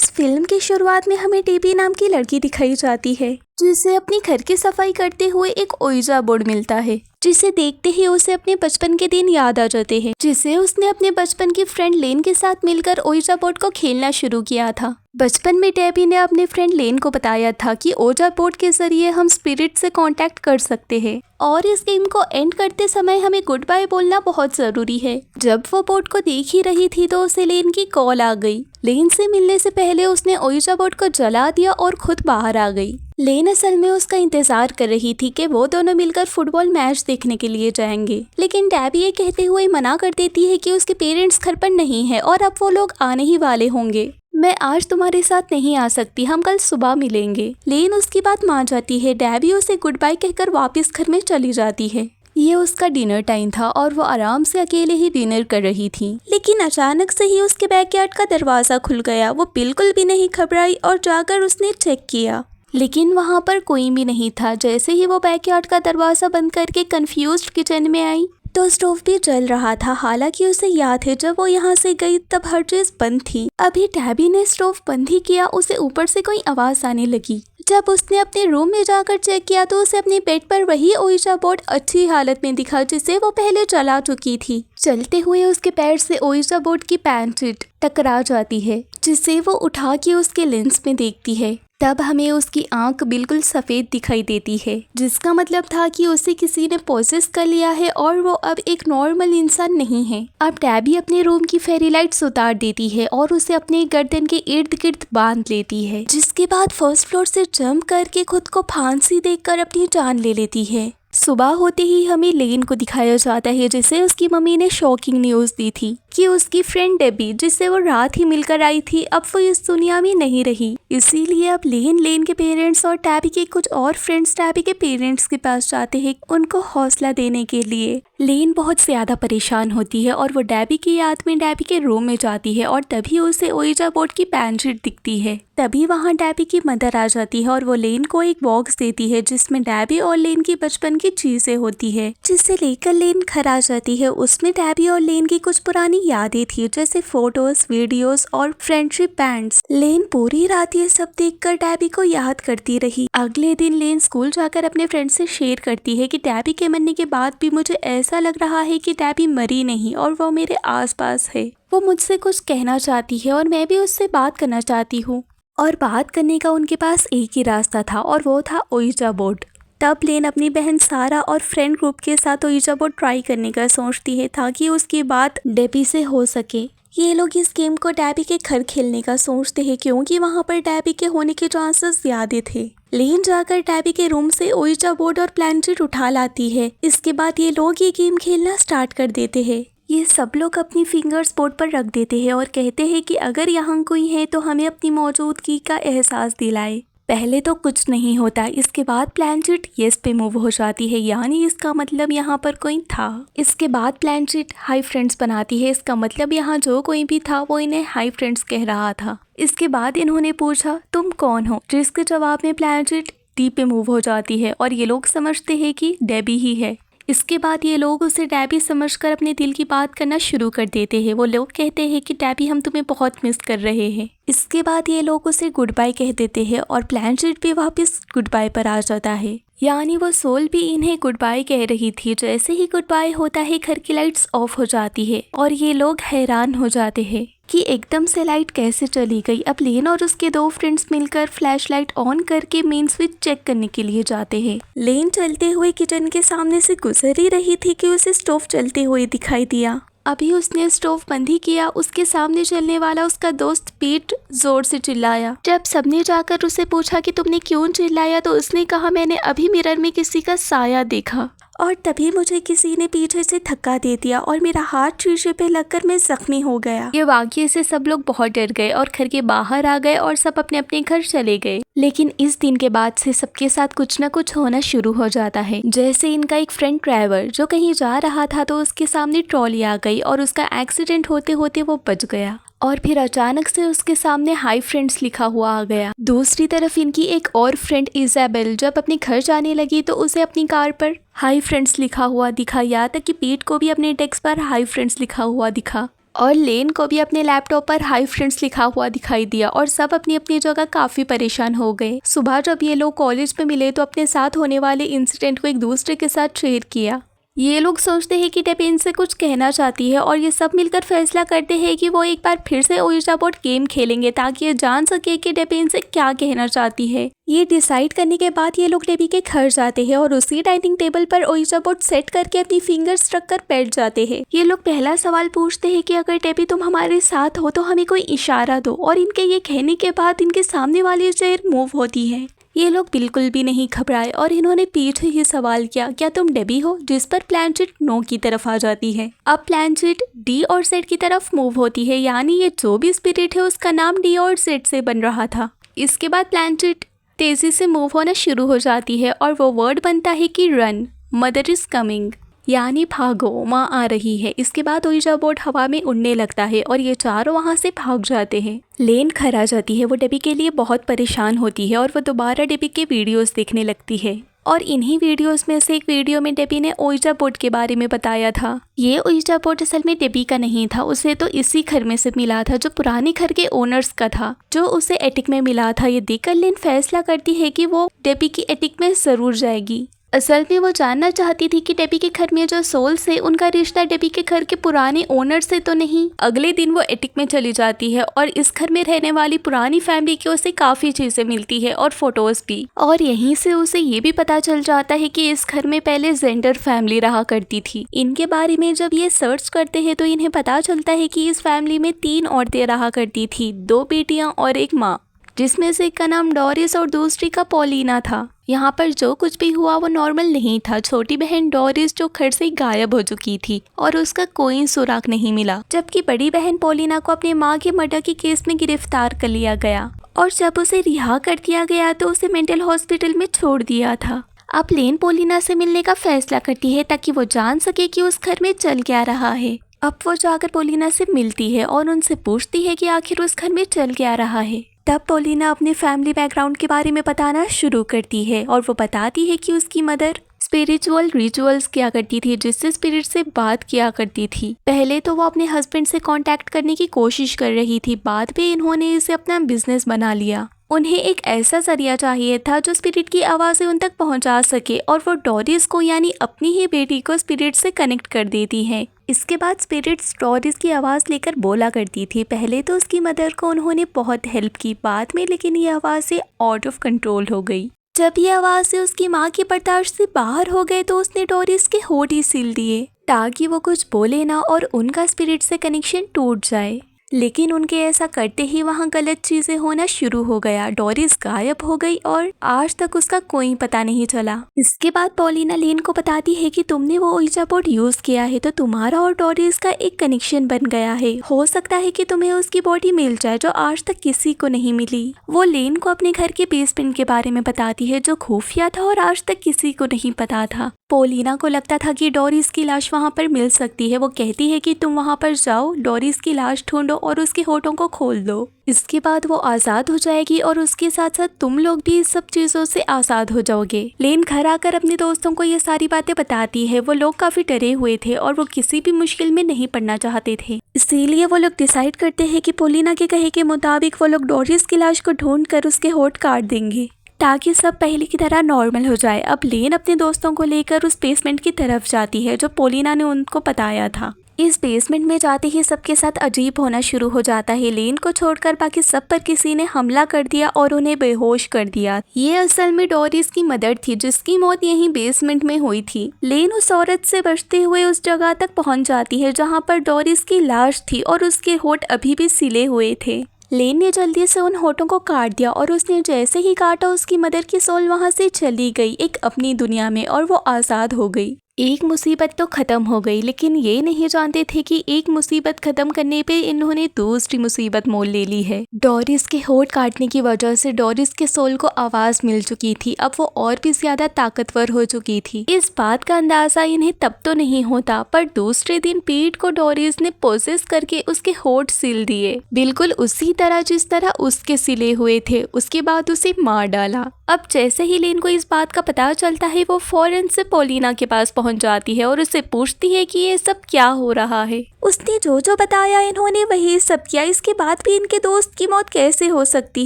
इस फिल्म की शुरुआत में हमें डेबी नाम की लड़की दिखाई जाती है जिसे अपनी घर की सफाई करते हुए एक ओइजा बोर्ड मिलता है, जिसे देखते ही उसे अपने बचपन के दिन याद आ जाते हैं, जिसे उसने अपने बचपन की फ्रेंड लेन के साथ मिलकर ओइजा बोर्ड को खेलना शुरू किया था। बचपन में डेबी ने अपने फ्रेंड लेन को बताया था कि ओइजा बोर्ड के जरिए हम स्पिरिट से कांटेक्ट कर सकते हैं और इस गेम को एंड करते समय हमें गुड बाय बोलना बहुत जरूरी है। जब वो बोर्ड को देख ही रही थी तो उसे लेन की कॉल आ गई। लेन से मिलने से पहले उसने ओइजा बोर्ड को जला दिया और खुद बाहर आ गई। लेन असल में उसका इंतजार कर रही थी कि वो दोनों मिलकर फुटबॉल मैच देखने के लिए जाएंगे, लेकिन डेबी ये कहते हुए मना कर देती है कि उसके पेरेंट्स घर पर नहीं है और अब वो लोग आने ही वाले होंगे। मैं आज तुम्हारे साथ नहीं आ सकती, हम कल सुबह मिलेंगे। लेन उसकी बात मान जाती है। डेबी उसे गुड बाय कहकर वापस घर में चली जाती है। ये उसका डिनर टाइम था और वो आराम से अकेले ही डिनर कर रही थी, लेकिन अचानक से ही उसके बैकयार्ड का दरवाजा खुल गया। वो बिल्कुल भी नहीं घबराई और जाकर उसने चेक किया, लेकिन वहाँ पर कोई भी नहीं था। जैसे ही वो बैकयार्ड का दरवाजा बंद करके कंफ्यूज्ड किचन में आई तो स्टोव भी जल रहा था। हालांकि उसे याद है जब वो यहाँ से गई तब हर चीज बंद थी। अभी डेबी ने स्टोव बंद ही किया, उसे ऊपर से कोई आवाज आने लगी। जब उसने अपने रूम में जाकर चेक किया तो उसे अपने बेड पर वही ओइजा बोर्ड अच्छी हालत में दिखा जिसे वो पहले जला चुकी थी। चलते हुए उसके पैर से ओइजा बोर्ड की पैंट टकरा जाती है, जिसे वो उठा के उसके लेंस में देखती है। तब हमें उसकी आंख बिल्कुल सफ़ेद दिखाई देती है, जिसका मतलब था कि उसे किसी ने पोसेस कर लिया है और वो अब एक नॉर्मल इंसान नहीं है। अब डेबी अपने रूम की फेरी लाइट्स उतार देती है और उसे अपने गर्दन के इर्द गिर्द बांध लेती है, जिसके बाद फर्स्ट फ्लोर से जंप करके खुद को फांसी देकर अपनी जान ले लेती है। सुबह होते ही हमें लेन को दिखाया जाता है, जिसे उसकी मम्मी ने शॉकिंग न्यूज़ दी थी कि उसकी फ्रेंड डेबी, जिससे वो रात ही मिलकर आई थी, अब वो इस दुनिया में नहीं रही। इसीलिए अब लेन के पेरेंट्स और डेबी के कुछ और फ्रेंड्स डेबी के पेरेंट्स के पास जाते हैं उनको हौसला देने के लिए। लेन बहुत ज्यादा परेशान होती है और वो डेबी की याद में डेबी के रूम में जाती है और तभी उसे ओइजा बोर्ड की पैंट दिखती है। तभी वहाँ डेबी की मदर आ जाती है और वो लेन को एक बॉक्स देती है जिसमें डेबी और लेन की बचपन की चीजें होती है, जिसे लेकर लेन घर आ जाती है। उसमें डेबी और लेन की कुछ पुरानी यादें थी, जैसे फोटोज, वीडियोस और फ्रेंडशिप बैंड्स। लेन पूरी रात ये सब देखकर डेबी को याद करती रही। अगले दिन लेन स्कूल जाकर अपने फ्रेंड से शेयर करती है कि डेबी के मरने के बाद भी मुझे ऐसा लग रहा है कि डेबी मरी नहीं और वो मेरे आसपास है। वो मुझसे कुछ कहना चाहती है और मैं भी उससे बात करना चाहती हूँ। और बात करने का उनके पास एक ही रास्ता था और वो था ओइजा बोर्ड। तब लेन अपनी बहन सारा और फ्रेंड ग्रुप के साथ ओइजा बोर्ड ट्राई करने का सोचती है ताकि उसकी बात डेबी से हो सके। ये लोग इस गेम को डेबी के घर खेलने का सोचते हैं क्योंकि वहाँ पर डेबी के होने के चांसेस ज्यादा थे। लेन जाकर डेबी के रूम से ओइजा बोर्ड और प्लैनेट उठा लाती है। इसके बाद ये लोग ये गेम खेलना स्टार्ट कर देते हैं। ये सब लोग अपनी फिंगर्स बोर्ड पर रख देते हैं और कहते हैं कि अगर यहाँ कोई है तो हमें अपनी मौजूदगी का एहसास दिलाए। पहले तो कुछ नहीं होता, इसके बाद प्लैनेट येस पे मूव हो जाती है, यानी इसका मतलब यहाँ पर कोई था। इसके बाद प्लैनेट हाई फ्रेंड्स बनाती है, इसका मतलब यहाँ जो कोई भी था वो इन्हें हाई फ्रेंड्स कह रहा था। इसके बाद इन्होंने पूछा तुम कौन हो, जिसके जवाब में प्लैनेट डी पे मूव हो जाती है और ये लोग समझते हैं कि डेबी ही है। इसके बाद ये लोग उसे डेबी समझकर अपने दिल की बात करना शुरू कर देते हैं। वो लोग कहते हैं कि डेबी हम तुम्हें बहुत मिस कर रहे हैं। इसके बाद ये लोग उसे गुड बाय कह देते हैं और प्लैनेट भी वापस गुड बाय पर आ जाता है, यानी वो सोल भी इन्हें गुड बाय कह रही थी। जैसे ही गुड बाय होता है घर की लाइट्स ऑफ हो जाती है और ये लोग हैरान हो जाते हैं कि एकदम से लाइट कैसे चली गई। अब लेन और उसके दो फ्रेंड्स मिलकर फ्लैशलाइट ऑन करके मेन स्विच चेक करने के लिए जाते हैं। लेन चलते हुए किचन के सामने से गुजर ही रही थी कि उसे स्टोव चलते हुए दिखाई दिया। अभी उसने स्टोव बंद ही किया, उसके सामने चलने वाला उसका दोस्त पीट जोर से चिल्लाया। जब सबने जाकर उसे पूछा कि तुमने क्यों चिल्लाया तो उसने कहा मैंने अभी मिरर में किसी का साया देखा और तभी मुझे किसी ने पीछे से धक्का दे दिया और मेरा हाथ शीशे पे लगकर मैं जख्मी हो गया। ये वाकये से सब लोग बहुत डर गए और घर के बाहर आ गए और सब अपने अपने घर चले गए। लेकिन इस दिन के बाद से सबके साथ कुछ न कुछ होना शुरू हो जाता है। जैसे इनका एक फ्रेंड ड्राइवर जो कहीं जा रहा था तो उसके सामने ट्रॉली आ गई और उसका एक्सीडेंट होते होते वो बच गया और फिर अचानक से उसके सामने हाई फ्रेंड्स लिखा हुआ आ गया। दूसरी तरफ इनकी एक और फ्रेंड इजाबेल जब अपने घर जाने लगी तो उसे अपनी कार पर हाई फ्रेंड्स लिखा हुआ दिखा, यहाँ तक कि पीट को भी अपने डेस्क पर हाई फ्रेंड्स लिखा हुआ दिखा। और लेन को भी अपने लैपटॉप पर हाई फ्रेंड्स लिखा हुआ दिखाई दिया और सब अपनी अपनी जगह काफी परेशान हो गए। सुबह जब ये लोग कॉलेज में मिले तो अपने साथ होने वाले इंसिडेंट को एक दूसरे के साथ शेयर किया। ये लोग सोचते हैं कि डेबी इनसे कुछ कहना चाहती है और ये सब मिलकर फैसला करते हैं कि वो एक बार फिर से ओइजा बोर्ड गेम खेलेंगे ताकि ये जान सके कि डेबी इनसे क्या कहना चाहती है। ये डिसाइड करने के बाद ये लोग डेबी के घर जाते हैं और उसी डाइनिंग टेबल पर ओइजा बोर्ड सेट करके अपनी फिंगर्स रखकर बैठ जाते हैं। ये लोग पहला सवाल पूछते हैं कि अगर डेबी तुम हमारे साथ हो तो हमें कोई इशारा दो, और इनके ये कहने के बाद इनके सामने वाली चेयर मूव होती है। ये लोग बिल्कुल भी नहीं घबराए और इन्होंने पीछे ही सवाल किया, क्या तुम डेबी हो? जिस पर प्लैंचेट नो की तरफ आ जाती है। अब प्लैंचेट डी और सेट की तरफ मूव होती है, यानी ये जो भी स्पिरिट है उसका नाम डी और सेट से बन रहा था। इसके बाद प्लैंचेट तेजी से मूव होना शुरू हो जाती है और वो वर्ड बनता है कि रन, मदर इज कमिंग, यानी भागो, माँ आ रही है। इसके बाद ओइजा बोर्ड हवा में उड़ने लगता है और ये चारों वहाँ से भाग जाते हैं। लेन घर आ जाती है, वो डेबी के लिए बहुत परेशान होती है और वो दोबारा डेबी के वीडियोस देखने लगती है। और इन्हीं वीडियोस में से एक वीडियो में डेबी ने ओइजा बोर्ड के बारे में बताया था। ये ओइजा बोर्ड असल में डेबी का नहीं था, उसे तो इसी घर में से मिला था जो पुराने घर के ओनर्स का था, जो उसे एटिक में मिला था। ये देखकर लेन फैसला करती है कि वो डेबी की एटिक में जरूर जाएगी। असल में वो जानना चाहती थी कि डेबी के घर में जो सोल्स है उनका रिश्ता डेबी के घर के पुराने ओनर से तो नहीं। अगले दिन वो एटिक में चली जाती है और इस घर में रहने वाली पुरानी फैमिली की उसे काफी चीजें मिलती है और फोटोज भी। और यहीं से उसे ये भी पता चल जाता है कि इस घर में पहले जेंडर फैमिली रहा करती थी। इनके बारे में जब ये सर्च करते हैं तो इन्हें पता चलता है कि इस फैमिली में 3 औरतें रहा करती थी, 2 बेटियां और एक माँ, जिसमें से एक का नाम डोरिस और दूसरी का पॉलिना था। यहाँ पर जो कुछ भी हुआ वो नॉर्मल नहीं था। छोटी बहन डोरिस जो घर से गायब हो चुकी थी और उसका कोई सुराग नहीं मिला, जबकि बड़ी बहन पॉलिना को अपने माँ के मर्डर के केस में गिरफ्तार कर लिया गया और जब उसे रिहा कर दिया गया तो उसे मेंटल हॉस्पिटल में छोड़ दिया था। अब लेन पॉलिना से मिलने का फैसला करती है ताकि वो जान सके कि उस घर में चल क्या रहा है। अब वो जाकर पॉलिना से मिलती है और उनसे पूछती है कि आखिर उस घर में चल क्या रहा है। तब पॉलिना अपने फैमिली बैकग्राउंड के बारे में बताना शुरू करती है और वो बताती है कि उसकी मदर स्पिरिचुअल रिचुअल्स किया करती थी, जिससे स्पिरिट से बात किया करती थी। पहले तो वो अपने हस्बैंड से कांटेक्ट करने की कोशिश कर रही थी, बाद में इन्होंने इसे अपना बिजनेस बना लिया। उन्हें एक ऐसा जरिया चाहिए था जो स्पिरिट की आवाज़ें उन तक पहुंचा सके और वो डोरिस को यानी अपनी ही बेटी को स्पिरिट से कनेक्ट कर देती है। इसके बाद स्पिरिट्स डोरिस की आवाज़ लेकर बोला करती थी। पहले तो उसकी मदर को उन्होंने बहुत हेल्प की, बाद में लेकिन ये आवाज़ें आउट ऑफ कंट्रोल हो गई। जब ये आवाज़ें उसकी माँ की बर्दाश्त से बाहर हो गए तो उसने डोरिस के होठ ही सील दिए ताकि वो कुछ बोले ना और उनका स्पिरिट से कनेक्शन टूट जाए। लेकिन उनके ऐसा करते ही वहाँ गलत चीजें होना शुरू हो गया। डोरिस गायब हो गई और आज तक उसका कोई पता नहीं चला। इसके बाद पॉलिना लेन को बताती है कि तुमने वो ओइजा बोर्ड यूज किया है तो तुम्हारा और डोरिस का एक कनेक्शन बन गया है। हो सकता है कि तुम्हें उसकी बॉडी मिल जाए जो आज तक किसी को नहीं मिली। वो लेन को अपने घर के बेसमेंट के बारे में बताती है जो खुफिया था और आज तक किसी को नहीं पता था। पॉलिना को लगता था कि डोरिस की लाश वहाँ पर मिल सकती है। वो कहती है कि तुम वहाँ पर जाओ, डोरिस की लाश ढूंढो और उसके होठों को खोल दो। इसके बाद वो आज़ाद हो जाएगी और उसके साथ साथ तुम लोग भी इस सब चीज़ों से आज़ाद हो जाओगे। लेन घर आकर अपने दोस्तों को ये सारी बातें बताती है। वो लोग काफ़ी डरे हुए थे और वो किसी भी मुश्किल में नहीं पड़ना चाहते थे। इसीलिए वो लोग डिसाइड करते हैं कि पॉलिना के कहे के मुताबिक वो लोग डोरिस की लाश को ढूंढ कर उसके होठ काट देंगे ताकि सब पहले की तरह नॉर्मल हो जाए। अब लेन अपने दोस्तों को लेकर उस बेसमेंट की तरफ जाती है जो पॉलिना ने उनको बताया था। इस बेसमेंट में जाते ही सबके साथ अजीब होना शुरू हो जाता है। लेन को छोड़कर बाकी सब पर किसी ने हमला कर दिया और उन्हें बेहोश कर दिया। ये असल में डोरिस की मदर थी जिसकी मौत यहीं बेसमेंट में हुई थी। लेन उस औरत से बचते हुए उस जगह तक पहुंच जाती है जहां पर डोरिस की लाश थी और उसके होठ अभी भी सिले हुए थे। लेन ने जल्दी से उन होठों को काट दिया और उसने जैसे ही काटा उसकी मदर की सोल वहां से चली गई एक अपनी दुनिया में और वो आज़ाद हो गई। एक मुसीबत तो खत्म हो गई, लेकिन ये नहीं जानते थे कि एक मुसीबत खत्म करने पे इन्होंने दूसरी मुसीबत मोल ले ली है। डोरिस के होठ काटने की वजह से डोरिस के सोल को आवाज मिल चुकी थी। अब वो और भी ज्यादा ताकतवर हो चुकी थी। इस बात का अंदाजा इन्हें तब तो नहीं होता, पर दूसरे दिन पीट को डोरिस ने पोसेस करके उसके होठ सिल दिए, बिल्कुल उसी तरह जिस तरह उसके सिले हुए थे। उसके बाद उसे मार डाला। अब जैसे ही लेन को इस बात का पता चलता है वो फौरन से पॉलिना के पास पहुंच जाती है और उससे पूछती है कि ये सब क्या हो रहा है। उसने जो जो बताया इन्होंने वही सब किया। इसके बाद भी इनके दोस्त की मौत कैसे हो सकती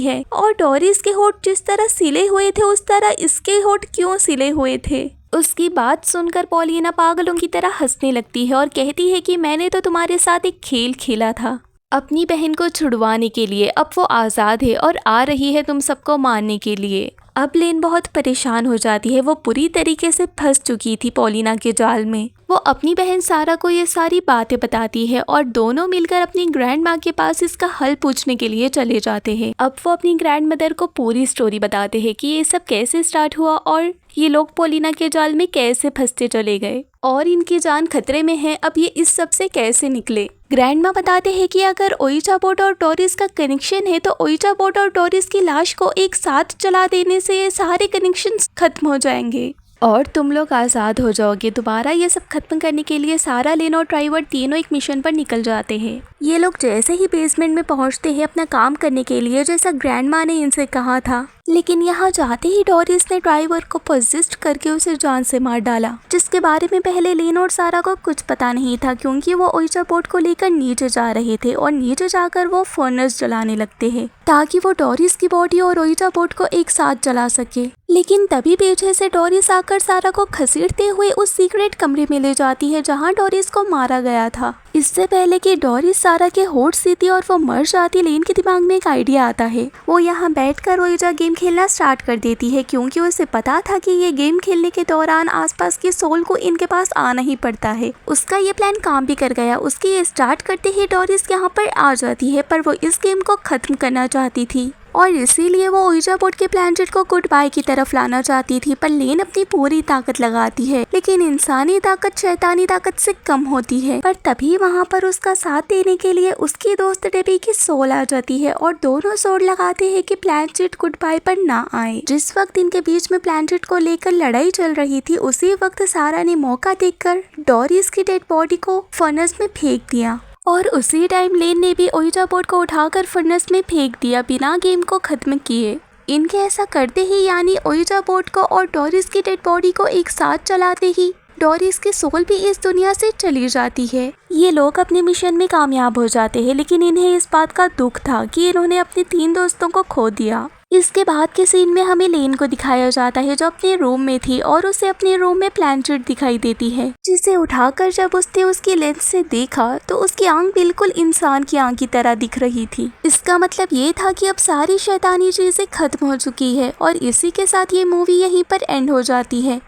है, और डोरिस के होठ जिस तरह सिले हुए थे उस तरह इसके होठ क्यों सिले हुए थे। उसकी बात सुनकर पॉलिना पागलों की तरह हंसने लगती है और कहती है कि मैंने तो तुम्हारे साथ एक खेल खेला था अपनी बहन को छुड़वाने के लिए। अब वो आज़ाद है और आ रही है तुम सबको मारने के लिए। अब लेन बहुत परेशान हो जाती है। वो पूरी तरीके से फंस चुकी थी पॉलिना के जाल में। वो अपनी बहन सारा को ये सारी बातें बताती है और दोनों मिलकर अपनी ग्रैंड माँ के पास इसका हल पूछने के लिए चले जाते हैं। अब वो अपनी ग्रैंड मदर को पूरी स्टोरी बताते हैं कि ये सब कैसे स्टार्ट हुआ और ये लोग पॉलिना के जाल में कैसे फंसते चले गए और इनकी जान खतरे में है। अब ये इस सब से कैसे निकले। ग्रैंड माँ बताते हैं कि अगर ओइजा बोर्ड और डोरिस का कनेक्शन है तो ओइजा बोर्ड और डोरिस की लाश को एक साथ जला देने से ये सारे कनेक्शंस खत्म हो जाएंगे और तुम लोग आज़ाद हो जाओगे। दोबारा ये सब खत्म करने के लिए सारा, लेन और ट्राइवर तीनों एक मिशन पर निकल जाते हैं। ये लोग जैसे ही बेसमेंट में पहुंचते हैं अपना काम करने के लिए, जैसा ग्रैंड माँ ने इनसे कहा था, लेकिन यहाँ जाते ही डोरिस ने ड्राइवर को पोजेस्ट करके उसे जान से मार डाला, जिसके बारे में पहले लेन और सारा को कुछ पता नहीं था क्योंकि वो ओइजा बोर्ड को लेकर नीचे जा रहे थे और नीचे जाकर वो फर्नेस जलाने लगते हैं ताकि वो डोरिस की बॉडी और ओइजा बोर्ड को एक साथ जला सके। लेकिन तभी पीछे से डोरिस आकर सारा को घसीटते हुए उस सीक्रेट कमरे में ले जाती है जहाँ डोरिस को मारा गया था। इससे पहले कि डोरिस सारा के होठ सीती और वो मर जाती, लेन के दिमाग में एक आइडिया आता है। वो यहाँ बैठकर ओइजा गेम खेलना स्टार्ट कर देती है क्योंकि उसे पता था कि ये गेम खेलने के दौरान आसपास के सोल को इनके पास आना ही पड़ता है। उसका ये प्लान काम भी कर गया। उसके ये स्टार्ट करते ही डोरिस यहाँ पर आ जाती है, पर वो इस गेम को खत्म करना चाहती थी और इसीलिए वो ओइजा बोर्ड के प्लैनेट को गुड बाय की तरफ लाना चाहती थी। पर लेन अपनी पूरी ताकत लगाती है, लेकिन इंसानी ताकत शैतानी ताकत से कम होती है। पर तभी वहाँ पर उसका साथ देने के लिए उसकी दोस्त डेबी की सोल आ जाती है और दोनों जोड़ लगाते हैं कि प्लैनेट गुड बाय पर ना आए। जिस वक्त इनके बीच में प्लैनेट को लेकर लड़ाई चल रही थी, उसी वक्त सारा ने मौका देखकर डोरिस की डेड बॉडी को फर्नेस में फेंक दिया और उसी टाइम लेन ने भी ओइजा बोर्ड को उठाकर फर्नेस में फेंक दिया बिना गेम को खत्म किए। इनके ऐसा करते ही यानी ओइजा बोर्ड को और डोरिस की डेड बॉडी को एक साथ चलाते ही डोरिस की सोल भी इस दुनिया से चली जाती है। ये लोग अपने मिशन में कामयाब हो जाते हैं, लेकिन इन्हें इस बात का दुख था कि इन्होंने अपने 3 दोस्तों को खो दिया। इसके बाद के सीन में हमें लेन को दिखाया जाता है जो अपने रूम में थी और उसे अपने रूम में प्लैनेट दिखाई देती है, जिसे उठाकर जब उसने उसकी लेंस से देखा तो उसकी आंख बिल्कुल इंसान की आंख की तरह दिख रही थी। इसका मतलब ये था कि अब सारी शैतानी चीजें खत्म हो चुकी है और इसी के साथ ये मूवी यहीं पर एंड हो जाती है।